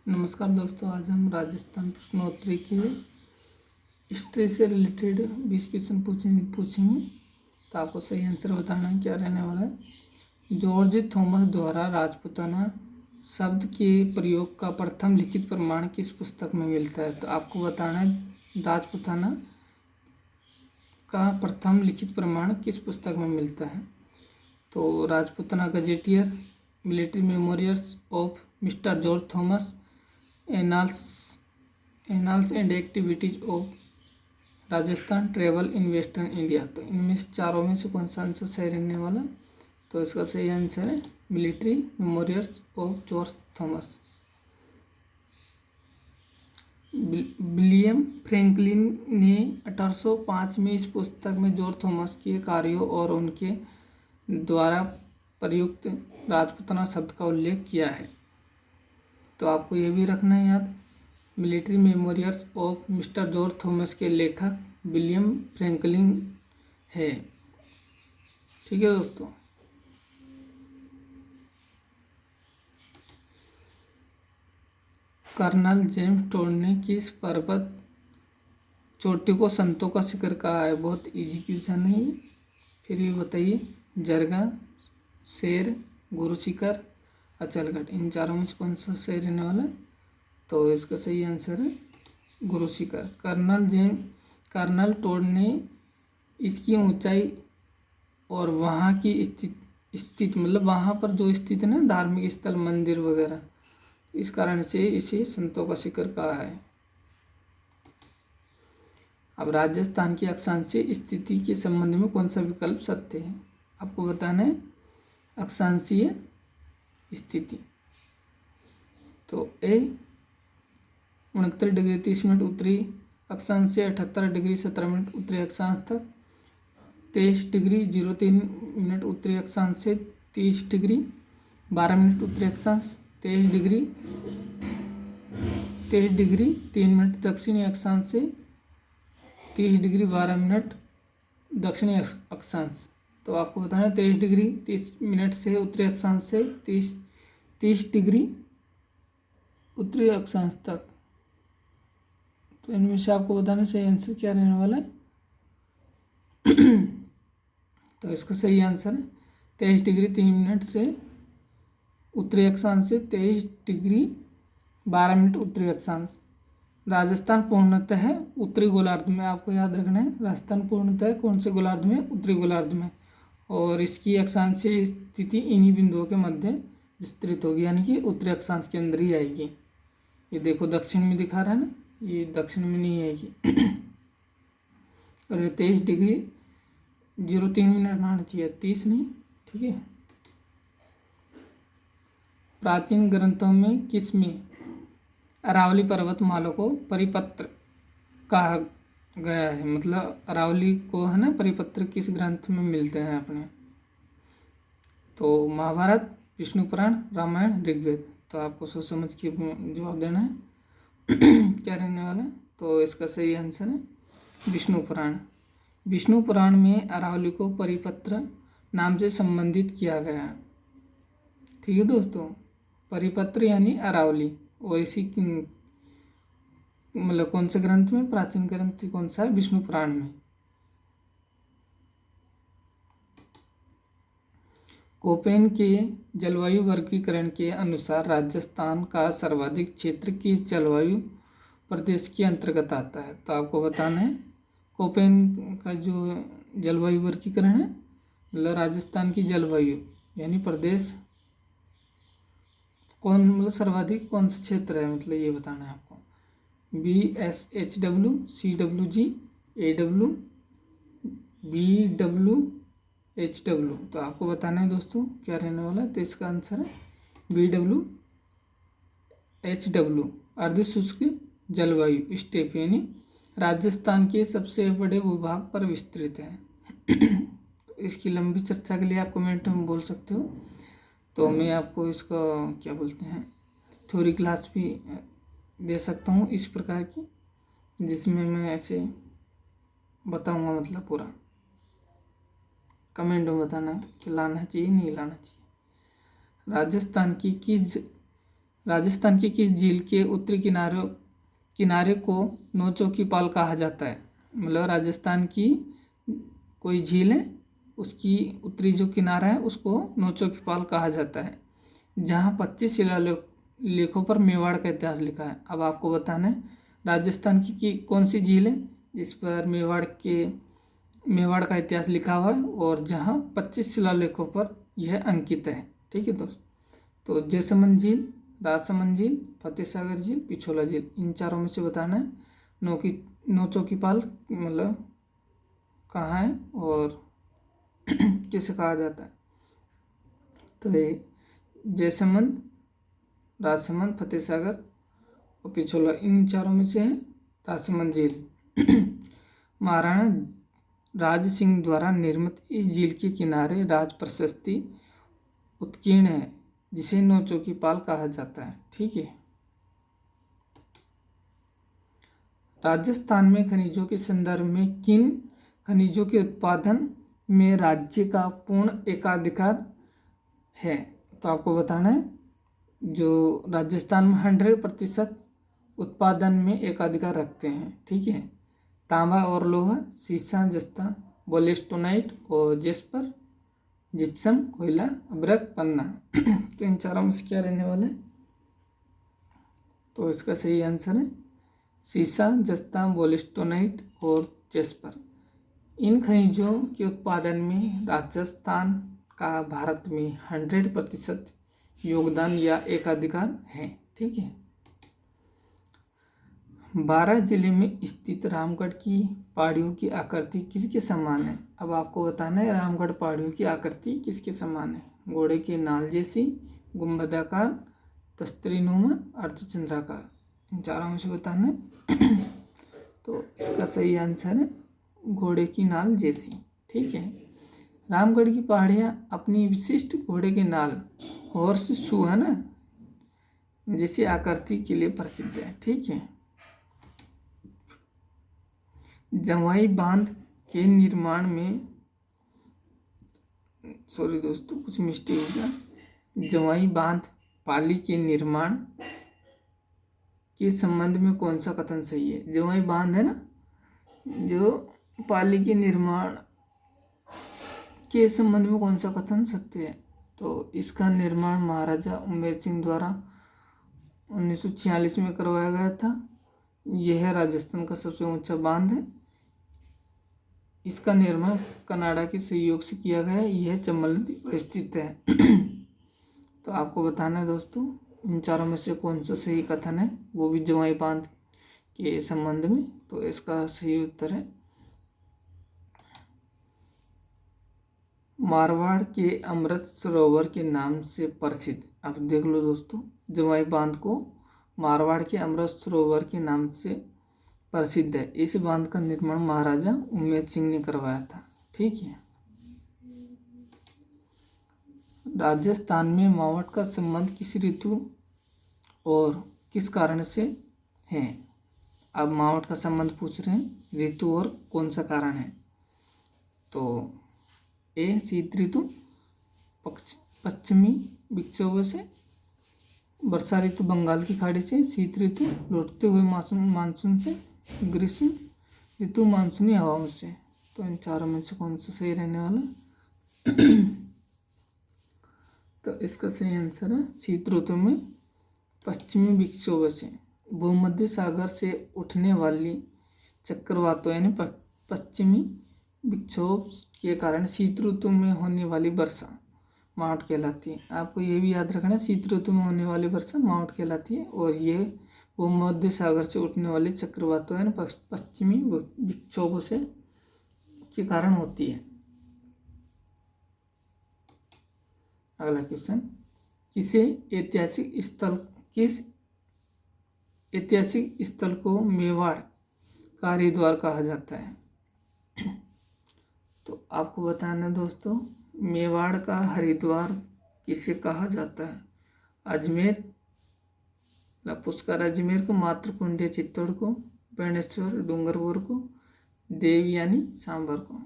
नमस्कार दोस्तों, आज हम राजस्थान प्रश्नोत्तरी के हिस्ट्री से रिलेटेड 20 क्वेश्चन पूछेंगे। तो आपको सही आंसर बताना है क्या रहने वाला है। जॉर्ज थॉमस द्वारा राजपूताना शब्द के प्रयोग का प्रथम लिखित प्रमाण किस पुस्तक में मिलता है। तो आपको बताना है राजपूताना का प्रथम लिखित प्रमाण किस पुस्तक में मिलता है। तो Rajputana gazetteer, military memorials of mister George Thomas, annals and activities of Rajasthan, travel in western India. तो इनमें से चारों में से कौन सा आंसर सही रहने वाला। तो इसका सही आंसर है military memorials of George Thomas. William Franklin ने 1805 में इस पुस्तक में जॉर्ज थॉमस के कार्यों और उनके द्वारा प्रयुक्त राजपूताना शब्द का उल्लेख किया है। तो आपको ये भी रखना है याद, military memorials of mister George Thomas के लेखक विलियम फ्रैंकलिन है। ठीक है दोस्तों। कर्नल जेम्स टोड ने किस पर्वत चोटी को संतों का शिखर कहा है। बहुत इजी क्वेश्चन है, फिर भी बताइए। जरगा, शेर, गुरु शिखर, अचलगढ़। इन चारों में से कौन सा सही रहने वाला है। तो इसका सही आंसर है गुरु शिखर। कर्नल टोड ने इसकी ऊंचाई और वहाँ की स्थित मतलब वहाँ पर जो स्थित है ना धार्मिक स्थल, मंदिर वगैरह, इस कारण से इसे संतों का शिखर कहा है। अब राजस्थान की अक्षांशीय स्थिति के संबंध में कौन सा विकल्प सत्य है। आपको बताना है अक्षांशीय स्थिति। तो ए 69 डिग्री 30 मिनट उत्तरी अक्षांश से 78 डिग्री 17 मिनट उत्तरी अक्षांश तक, 23 डिग्री 03 मिनट उत्तरी अक्षांश से 30 डिग्री 12 मिनट उत्तरी अक्षांश, 23 डिग्री 3 मिनट दक्षिणी अक्षांश से 30 डिग्री 12 मिनट दक्षिणी अक्षांश। तो आपको बताना है 23 डिग्री 30 मिनट से उत्तरी अक्षांश से 30 डिग्री उत्तरी अक्षांश तक। तो इनमें से आपको बताना सही आंसर क्या रहने वाला है। तो इसका सही आंसर है 23 डिग्री 3 मिनट से उत्तरी अक्षांश से 23 डिग्री 12 मिनट उत्तरी अक्षांश। राजस्थान पूर्णतः है उत्तरी गोलार्ध में। आपको याद रखना है राजस्थान पूर्णतः कौन से गोलार्ध में, उत्तरी गोलार्ध में, और इसकी अक्षांशीय स्थिति इन्हीं बिंदुओं के मध्य विस्तृत होगी, यानी कि उत्तरी अक्षांश के अंदर ही आएगी। ये देखो दक्षिण में दिखा रहा है ना, ये दक्षिण में नहीं आएगी। और 23 डिग्री 03 मिनट आना चाहिए, 30 नहीं। ठीक है। प्राचीन ग्रंथों में किस में अरावली पर्वतमाला को परिपत्र कहा गया है। मतलब अरावली को है ना परिपत्र किस ग्रंथ में मिलते हैं अपने। तो महाभारत, विष्णु पुराण, रामायण, ऋग्वेद। तो आपको सोच समझ के जवाब देना है क्या रहने वाला है। तो इसका सही आंसर है विष्णु पुराण। विष्णु पुराण में अरावली को परिपत्र नाम से संबंधित किया गया है। ठीक है दोस्तों, परिपत्र यानी अरावली। और इसी मतलब कौन से ग्रंथ में, प्राचीन ग्रंथ कौन सा है, विष्णु पुराण में। कोपेन के जलवायु वर्गीकरण के अनुसार राजस्थान का सर्वाधिक क्षेत्र किस जलवायु प्रदेश के अंतर्गत आता है। तो आपको बताना है कोपेन का जो जलवायु वर्गीकरण है, मतलब राजस्थान की जलवायु यानी प्रदेश कौन, मतलब सर्वाधिक कौन सा क्षेत्र है, मतलब ये बताना है आपको। BSHW, CWG, AW, BWHW। तो आपको बताना है दोस्तों क्या रहने वाला है। तो इसका आंसर है BWHW, अर्ध शुष्क जलवायु स्टेप, यानी राजस्थान के सबसे बड़े भूभाग पर विस्तृत है। तो इसकी लंबी चर्चा के लिए आप कमेंट में बोल सकते हो। तो मैं आपको इसका क्या बोलते हैं थ्योरी क्लास भी दे सकता हूँ इस प्रकार की, जिसमें मैं ऐसे बताऊँगा, मतलब पूरा कमेंट में बताना है कि लाना चाहिए नहीं लाना चाहिए। राजस्थान की किस राजस्थान की किस झील के उत्तरी किनारे को नौचों की पाल कहा जाता है? मतलब राजस्थान की कोई झील है, उसकी उत्तरी जो किनारा है उसको नौचों की पाल कहा जाता है, जहाँ 25 शिलालेखों पर मेवाड़ का इतिहास लिखा है। अब आपको बताना है राजस्थान की कौन सी झील है जिस पर मेवाड़ का इतिहास लिखा हुआ है और जहाँ 25 शिलालेखों पर यह अंकित है। ठीक है दोस्त, तो जैसमंद झील, राजसमंद झील, फतेहसागर झील, पिछोला झील, इन चारों में से बताना है नौचों की पाल मतलब कहाँ है और किसे कहा जाता है। तो ये जैसमंद, राजसमंद, फतेहसागर और पिछोला, इन चारों में से है राजसमंद झील। महाराणा राज सिंह द्वारा निर्मित इस झील के किनारे राज प्रशस्ति उत्कीर्ण है जिसे नौचों की पाल कहा जाता है। ठीक है, राजस्थान में खनिजों के संदर्भ में किन खनिजों के उत्पादन में राज्य का पूर्ण एकाधिकार है? तो आपको बताना है जो राजस्थान में 100% उत्पादन में एकाधिकार रखते हैं। ठीक है, तांबा और लोहा, सीसा, जस्ता, बोलेस्टोनाइट और जेस्पर, जिप्सम, कोयला, अब्रक, पन्ना। तो इन चारों में से क्या रहने वाला है? तो इसका सही आंसर है सीसा, जस्ता, बोलेस्टोनाइट और जेस्पर। इन खनिजों के उत्पादन में राजस्थान का भारत में 100% योगदान या एकाधिकार है। ठीक है, 12 जिले में स्थित रामगढ़ की पहाड़ियों की आकृति किसके समान है? अब आपको बताना है रामगढ़ पहाड़ियों की आकृति किसके समान है? घोड़े के नाल जैसी, गुंबदाकार, तस्तरीनुमा, अर्धचंद्राकार, इन चारों में से बताना है। तो इसका सही आंसर है घोड़े की नाल जैसी। ठीक है, रामगढ़ की पहाड़ियाँ अपनी विशिष्ट घोड़े के नाल, हॉर्स शू है ना, जैसी आकृति के लिए प्रसिद्ध है। ठीक है, जवाई बांध के निर्माण में, सॉरी दोस्तों कुछ मिस्टेक हो गया, जवाई बांध पाली के निर्माण के संबंध में कौन सा कथन सही है? जवाई बांध है ना, जो पाली के निर्माण के संबंध में कौन सा कथन सत्य है? तो इसका निर्माण महाराजा उमेर सिंह द्वारा 1946 में करवाया गया था। यह राजस्थान का सबसे ऊंचा बांध है। इसका निर्माण कनाडा के सहयोग से किया गया है। यह चंबल नदी पर स्थित है। तो आपको बताना है दोस्तों इन चारों में से कौन सा सही कथन है, वो भी जवाई बांध के संबंध में। तो इसका सही उत्तर है मारवाड़ के अमृत सरोवर के नाम से प्रसिद्ध। अब देख लो दोस्तों, जवाई बांध को मारवाड़ के अमृत सरोवर के नाम से प्रसिद्ध है। इस बांध का निर्माण महाराजा उमेद सिंह ने करवाया था। ठीक है, राजस्थान में मावठ का संबंध किस ऋतु और किस कारण से है? अब मावठ का संबंध पूछ रहे हैं, ऋतु और कौन सा कारण है? तो ए शीत ऋतु, पश्चिमी विक्षोभ से, वर्षा ऋतु बंगाल की खाड़ी से, शीत ऋतु लौटते हुए मानसून से, ग्रीष्म ऋतु मानसूनी हवाओं से। तो इन चारों में से कौन सा सही रहने वाला? तो इसका सही आंसर है शीत ऋतु में पश्चिमी विक्षोभ से, भूमध्य सागर से उठने वाली चक्रवातों यानी पश्चिमी विक्षोभ के कारण शीत ऋतु में होने वाली वर्षा मावठ कहलाती है। आपको ये भी याद रखना, शीत ऋतु में होने वाली वर्षा मावठ कहलाती है और ये भूमध्य सागर से उठने वाले चक्रवातों यानी पश्चिमी विक्षोभों से के कारण होती है। अगला क्वेश्चन, किस ऐतिहासिक स्थल को मेवाड़ का हरिद्वार कहा जाता है? तो आपको बताना दोस्तों मेवाड़ का हरिद्वार किसे कहा जाता है? अजमेर, पुष्कर अजमेर को, मातृकुंड चित्तौड़ को, बेणेश्वर डूंगरपुर को, देवयानी सांभर को।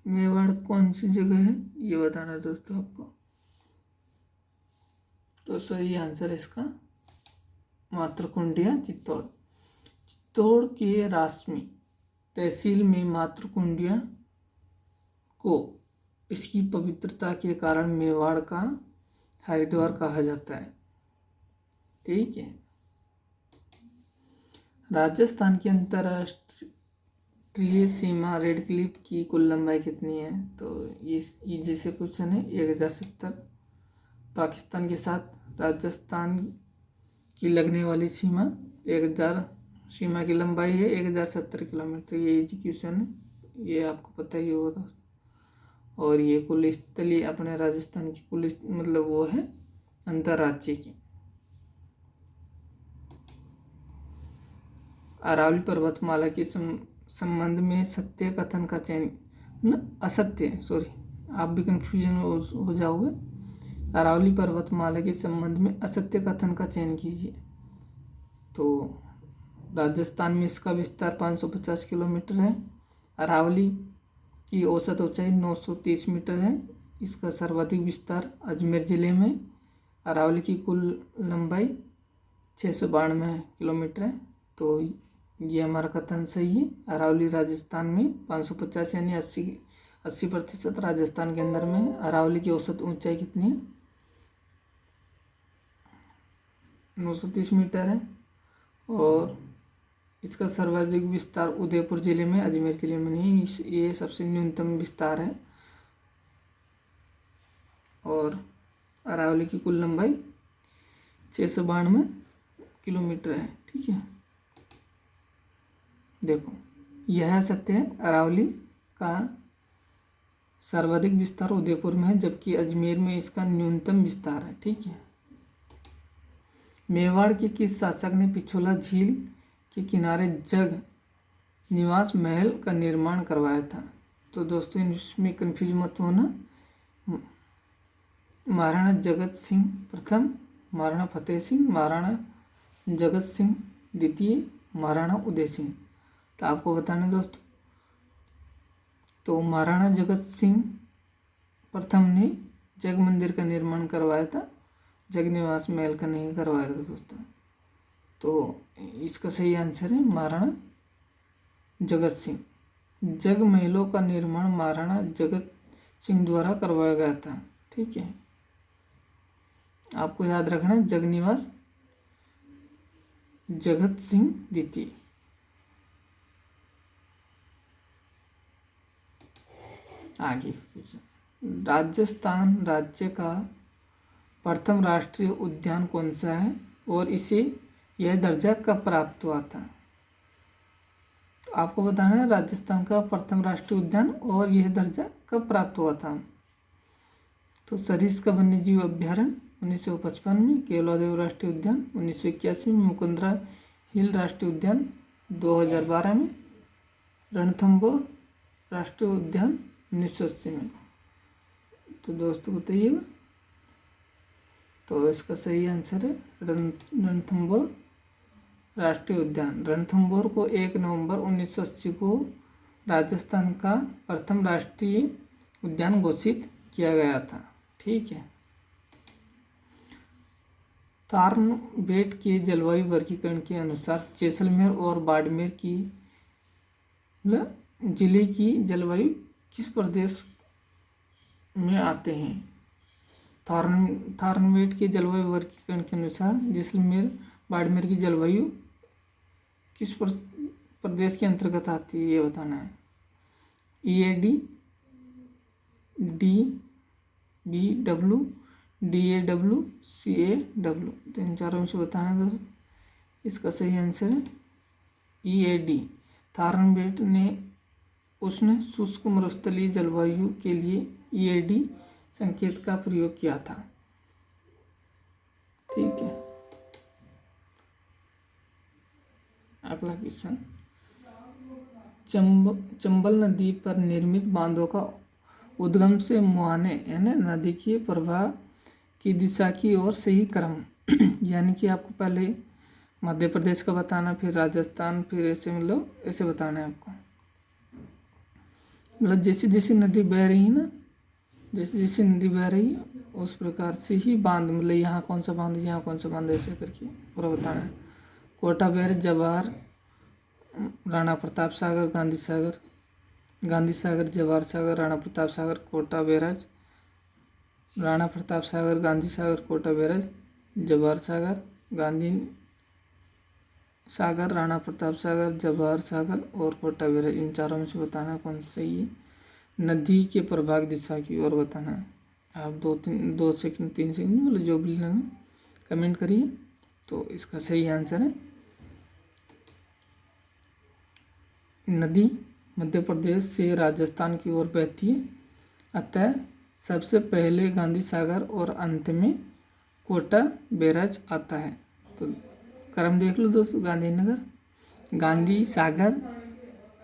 मेवाड़ कौन सी जगह है ये बताना दोस्तों आपको। तो सही आंसर इसका मातृकुंडिया चित्तौड़। चित्तौड़ के रासमी तहसील में मातृकुंडिया को इसकी पवित्रता के कारण मेवाड़ का हरिद्वार कहा जाता है। ठीक है। राजस्थान की अंतर्राष्ट्रीय सीमा रेड क्लिफ की कुल लंबाई कितनी है? तो ये जैसे क्वेश्चन है 1070। पाकिस्तान के साथ राजस्थान की लगने वाली सीमा 1000 सीमा की लंबाई है 1070 किलोमीटर। ये इजी क्वेश्चन है, ये आपको पता ही होगा। और ये कुल स्थली अपने राजस्थान की कुल मतलब वो है अंतर्राज्यीय की। अरावली पर्वतमाला के संबंध में सत्य कथन का चयन, असत्य, सॉरी आप भी कंफ्यूजन हो जाओगे। अरावली पर्वतमाला के संबंध में असत्य कथन का चयन कीजिए। तो राजस्थान में इसका विस्तार 550 किलोमीटर है। अरावली की औसत ऊंचाई 930 मीटर है। इसका सर्वाधिक विस्तार अजमेर ज़िले में। अरावली की कुल लंबाई 692 किलोमीटर है। तो ये हमारा कथन सही है। अरावली राजस्थान में 550 यानी 80% राजस्थान के अंदर में है। अरावली की औसत ऊंचाई कितनी है? 930 मीटर है। और इसका सर्वाधिक विस्तार उदयपुर जिले में, अजमेर जिले में नहीं, ये सबसे न्यूनतम विस्तार है। और अरावली की कुल लंबाई 692 किलोमीटर है। ठीक है, देखो यह सत्य है, अरावली का सर्वाधिक विस्तार उदयपुर में है, जबकि अजमेर में इसका न्यूनतम विस्तार है। ठीक है। मेवाड़ के किस शासक ने पिछोला झील के किनारे जग निवास महल का निर्माण करवाया था? तो दोस्तों इसमें कंफ्यूज मत होना। महाराणा जगत सिंह प्रथम, महाराणा फतेह सिंह, महाराणा जगत सिंह द्वितीय, महाराणा उदय सिंह। तो आपको बताना दोस्तों, तो महाराणा जगत सिंह प्रथम ने जग मंदिर का निर्माण करवाया था, जग निवास महल का नहीं करवाया था दोस्तों। तो इसका सही आंसर है महाराणा जगत सिंह। जग महलों का निर्माण महाराणा जगत सिंह द्वारा करवाया गया था। ठीक है, आपको याद रखना है जग निवास जगत सिंह द्वितीय। आगे राजस्थान राज्य का प्रथम राष्ट्रीय उद्यान कौन सा है और इसे यह दर्जा कब प्राप्त हुआ था? आपको बताना है राजस्थान का प्रथम राष्ट्रीय उद्यान और यह दर्जा कब प्राप्त हुआ था। तो सरिस्का वन्यजीव अभ्यारण्य 1955 में, केवलादेव राष्ट्रीय उद्यान 1981 में, मुकुंदरा हिल राष्ट्रीय उद्यान 2012 में, रणथंभौर राष्ट्रीय उद्यान 1980 में। तो दोस्तों बताइएगा। तो इसका सही आंसर है रणथंभौर राष्ट्रीय उद्यान। रणथंभौर को 1 नवंबर 1980 को राजस्थान का प्रथम राष्ट्रीय उद्यान घोषित किया गया था। ठीक है। थार्नबेट के जलवायु वर्गीकरण के अनुसार जैसलमेर और बाड़मेर की जिले की जलवायु किस प्रदेश में आते हैं? थार्नबेट के जलवायु वर्गीकरण के अनुसार जैसलमेर बाड़मेर की जलवायु किस प्रदेश के अंतर्गत आती है, ये बताना है। EAD, DBW, DAW, CAW, तो इन चारों में से बताना है दोस्तों। इसका सही आंसर है EAD। थार्नबेट ने उष्ण शुष्क मरुस्थलीय जलवायु के लिए EAD संकेत का प्रयोग किया था। ठीक है। अगला क्वेश्चन, चंबल नदी पर निर्मित बांधों का उद्गम से मुहाने यानी नदी के प्रवाह की दिशा की ओर सही क्रम यानी कि आपको पहले मध्य प्रदेश का बताना, फिर राजस्थान, फिर ऐसे मतलब ऐसे बताना है आपको। मतलब जैसे जैसे नदी बह रही है ना, जैसे जैसे नदी बह रही है उस प्रकार से ही बांध, मतलब यहाँ कौन सा बांध, यहाँ कौन सा बांध, ऐसे करके पूरा बताना है। Kota barrage, Jawahar, Rana Pratap Sagar, Gandhi Sagar, Gandhi Sagar, Jawahar Sagar, Rana Pratap Sagar, Kota barrage, Rana Pratap Sagar, Gandhi Sagar, Kota barrage, Jawahar Sagar, Gandhi Sagar, Rana Pratap Sagar, Jawahar Sagar और कोटा बैराज। इन चारों में से बताना कौन सा सही है। नदी के प्रभाग दिशा की ओर बताना है। आप 2 सेकंड 3 सेकंड मतलब जो भी लेना कमेंट करिए। तो इसका सही आंसर है नदी मध्य प्रदेश से राजस्थान की ओर बहती है, अतः सबसे पहले गांधी सागर और अंत में कोटा बैराज आता है। तो क्रम देख लो दोस्तों, गांधीनगर, गांधी सागर,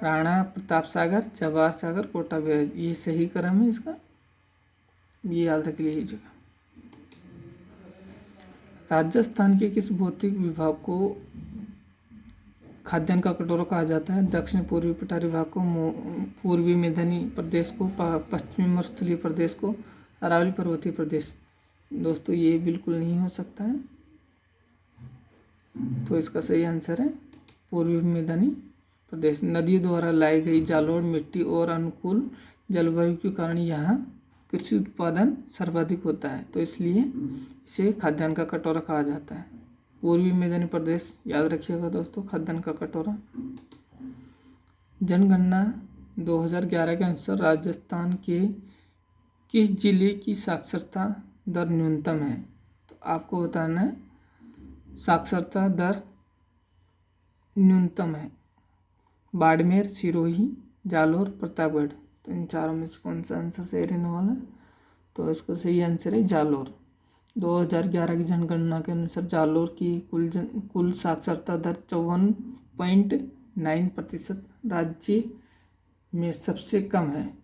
राणा प्रताप सागर, जवाहर सागर, कोटा बैराज, ये सही क्रम है इसका, ये याद रख लीजिएगा। राजस्थान के किस भौतिक विभाग को खाद्यान्न का कटोरा कहा जाता है? दक्षिण पूर्वी पठारी भाग को, पूर्वी मैदानी प्रदेश को, पश्चिमी मरुस्थलीय प्रदेश को, अरावली पर्वतीय प्रदेश। दोस्तों ये बिल्कुल नहीं हो सकता है, तो इसका सही आंसर है पूर्वी मैदानी प्रदेश। नदियों द्वारा लाई गई जालोर मिट्टी और अनुकूल जलवायु के कारण यहाँ कृषि उत्पादन सर्वाधिक होता है, तो इसलिए इसे खाद्यान्न का कटोरा कहा जाता है। पूर्वी मैदानी प्रदेश याद रखिएगा दोस्तों, खाद्यान्न का कटोरा। जनगणना 2011 के अनुसार राजस्थान के किस जिले की साक्षरता दर न्यूनतम है? तो आपको बताना है साक्षरता दर न्यूनतम है बाड़मेर, सिरोही, जालोर, प्रतापगढ़। तो इन चारों में से कौन सा आंसर सही रहने वाला है? तो इसका सही आंसर है जालोर। 2011 की जनगणना के अनुसार जालोर की कुल साक्षरता दर 54.9% राज्य में सबसे कम है।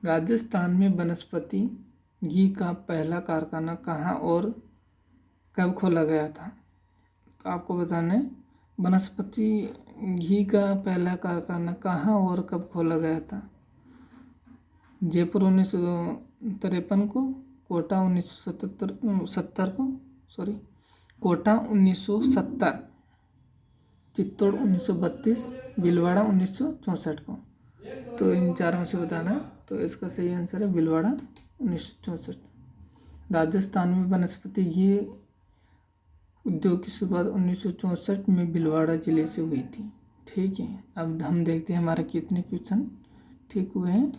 राजस्थान में वनस्पति घी का पहला कारखाना कहाँ और कब खोला गया था? तो आपको बताना है वनस्पति घी का पहला कारखाना कहाँ और कब खोला गया था। जयपुर 1953 को, कोटा 1970 को, कोटा 1970, चित्तौड़ 1932, भीलवाड़ा 1964 को। तो इन चारों में से बताना है, तो इसका सही आंसर है भीलवाड़ा 1964। राजस्थान में वनस्पति घी उद्योग की शुरुआत 1964 में भीलवाड़ा जिले से हुई थी। ठीक है, अब हम देखते हैं हमारे कितने क्वेश्चन ठीक हुए हैं।